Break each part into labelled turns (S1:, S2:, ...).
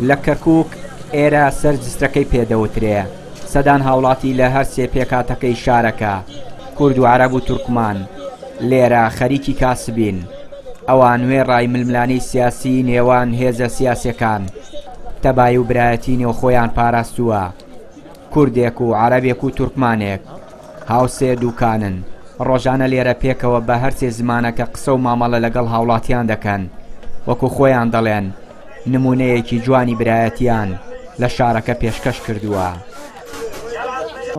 S1: لە کەرکووک ئێرە سەرجستەکەی پێدەوترێ سەدان هاوڵاتی لە هەر سێ پێکاتەکەی شارەکە کورد و عەرەب و تورکمان لێرە خەریکی کاسبین. ئەوان نوێ ڕای ململانەی سیاسی نێوان هێزە سیاسیەکان تەبای و برایەتی نێوخۆیان پاراستووە. کوردێک و عەرەبێک و تورکمانێک هاوسێ دووکانن ڕۆژانە لێرە پێکەوە بە هەرسێ زمانەکە قسە و مامەڵە لەگەڵ هاوڵاتیان دەکەن وەکو خۆیان دەڵێن نمونەیەکی جوانی برایەتیان لە شارەکە پێشکەش کردووە.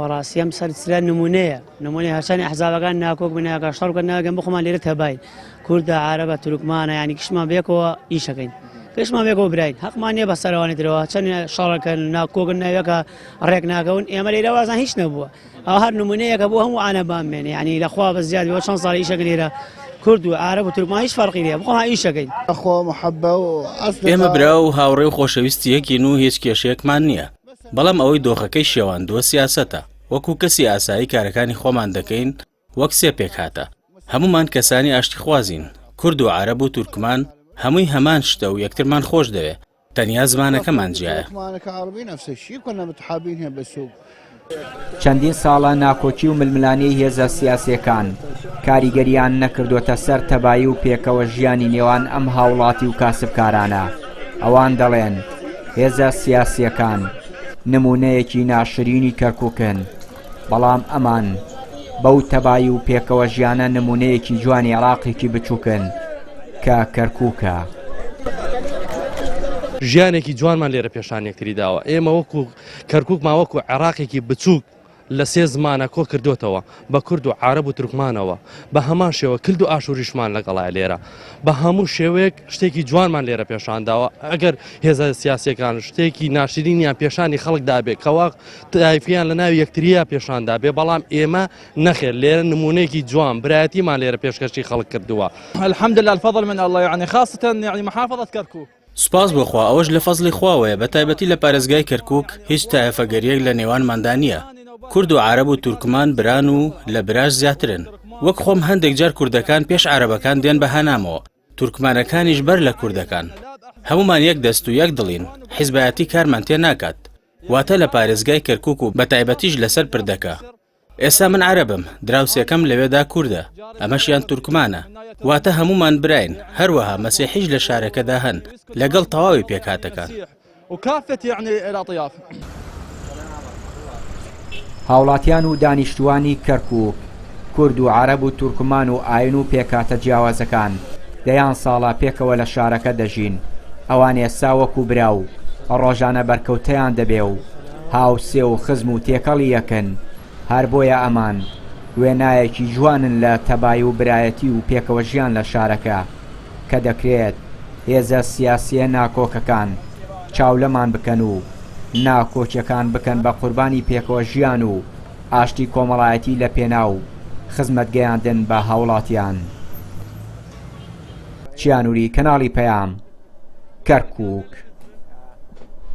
S2: وەڕاستیەم سەرچرا نمونەیە هەرچەنی ئەحزابەکان ناکۆک بناکە شەڕکە ناگەن بخۆمان لێرە تەباین کوردە عەرەبە تورکمانە ینی کشمان بێکەوە ئیشەکەین کشمان بێکەوە براین حەقمان نییە بە سەروانی درەوە چەند شەڕەکەن ناکۆگن ناوێکە ڕێک ناکەون ئێمە لێرە وازان هیچ نەبووە ئەو هەر نمونەیەکە بۆ هەموو ئانەبان بێنێ ینی لەخوا بە زیادەوە چەند ساڵی ئیشەکە لێرە کورد و عەرەب و تورکمان هیچ فەرقی نییە بخۆمان ئیشەکەین.
S3: ئێمە برا و هاوڕێ و خۆشەویستی یەکین و هیچ کێشەیەکمان نییە بەڵام ئەوەی دۆخەکەی شێواندووە سیاسەتە وەکو کەسی ئاسایی کارەکانی خۆمان دەکەین وەک سێ پێک هاتە هەمومان کەسانی ئاشتی خوازین کورد و عەرەب و تورکمان هەمووی هەمان شتە و یەکترمان خۆش دەوێ تەنیا زمانەکەمان جیایە.
S1: چەندین ساڵە ناکۆچی و ململانەی هێزە سیاسیەکان کاریگەریان نەکردوتە سەر تەبایی و پێکەوە ژیانی نێوان ئەم هاوڵاتی و کاسبکارانە. ئەوان دەڵێن هێزە سیاسیەکان نمونەیەکی ناشرینی کەرکووکن بەڵام ئەمان بەو تەبایی و پێکەوە ژیانە نمونەیەکی جوانی عێراقێکی بچووکن کە کەرکووکە.
S4: ژیانێکی جوانمان لێرە پێشان یەکتری داوە ئێمە وەکو کەرکووکمان وەکو عێراقێکی بچووک لە سێ زمانە کۆ کردوتەوە بە کورد و عەرەب و تورکمانەوە بە هەمان شێوە کلد و ئاشوریشمان لەگەڵای لێرە بە هەموو شێوەیەک شتێکی جوانمان لێرە پێشانداوە ئەگەر هێزە سیاسیەکان شتێکی ناشرینیان پێشانی خەڵک دابێت کەوا تایفیان لە ناوی یەکتریە پێشاندا بێ بەڵام ئێمە نەخێر لێرە نمونەیەکی جوان برایەتیمان لێرە پێشکەشی خەڵک کردووە.
S5: الحەمدولله الفضل من الله يعني خاصة يعني محافظة كركوك.
S3: سوپاس بۆخوا ئەوەش لە فەزلی خواوەیە بە تایبەتی لە پارێزگای کەرکووک هیچ تایەفەگەریەک لە نێوانماندا نییە. کورد و عەرەب و تورکمان بران و لە براش زیاترن وەک خۆم هەندێک جار کوردەکان پێش عەرەبەکان دێن بە هەنامەوە تورکمانەکانیش بەر لە کوردەکان هەمومان یەک دەست و یەک دڵین حیزبایەتی کارمان تێ ناکات واتە لە پارێزگای کەرکووک و بە تایبەتیش لەسەر پردەکە. ئێستا من عەرەبم دراوسێکەم لەوێدا کووردە ئەمەشیان تورکمانە واتە هەمومان براین هەروەها مەسیحیش لە شارەکەدا هەن لەگەڵ تەواوی پێکهاتەکان.
S1: هاوڵاتیان و دانیشتوانی کەرکووک کورد و عەرەب و تورکمان و ئاین و پێکاتە جیاوازەکان دەیان ساڵە پێکەوە لە شارەکە دەژین ئەوان ئێستا وەکو براو ڕۆژانە بەرکەوتەیان دەبێ و هاوسێ و خزم و تێکەڵی یەکن هەر بۆیە ئەمان وێنایەکی جوانن لە تەبایی و برایەتی و پێکەوە ژیان لە شارەکە کە دەکرێت هێزە سیاسیە ناکۆکەکان چاولەمان بکەن و ناکۆچیەکان بکەن بە قوربانی پێکەوە ژیان و ئاشتی کۆمەڵایەتی لە پێناو خزمەتگەیاندن بە هاوڵاتیان. چیانووری کەناڵی پەیام کەرکووک.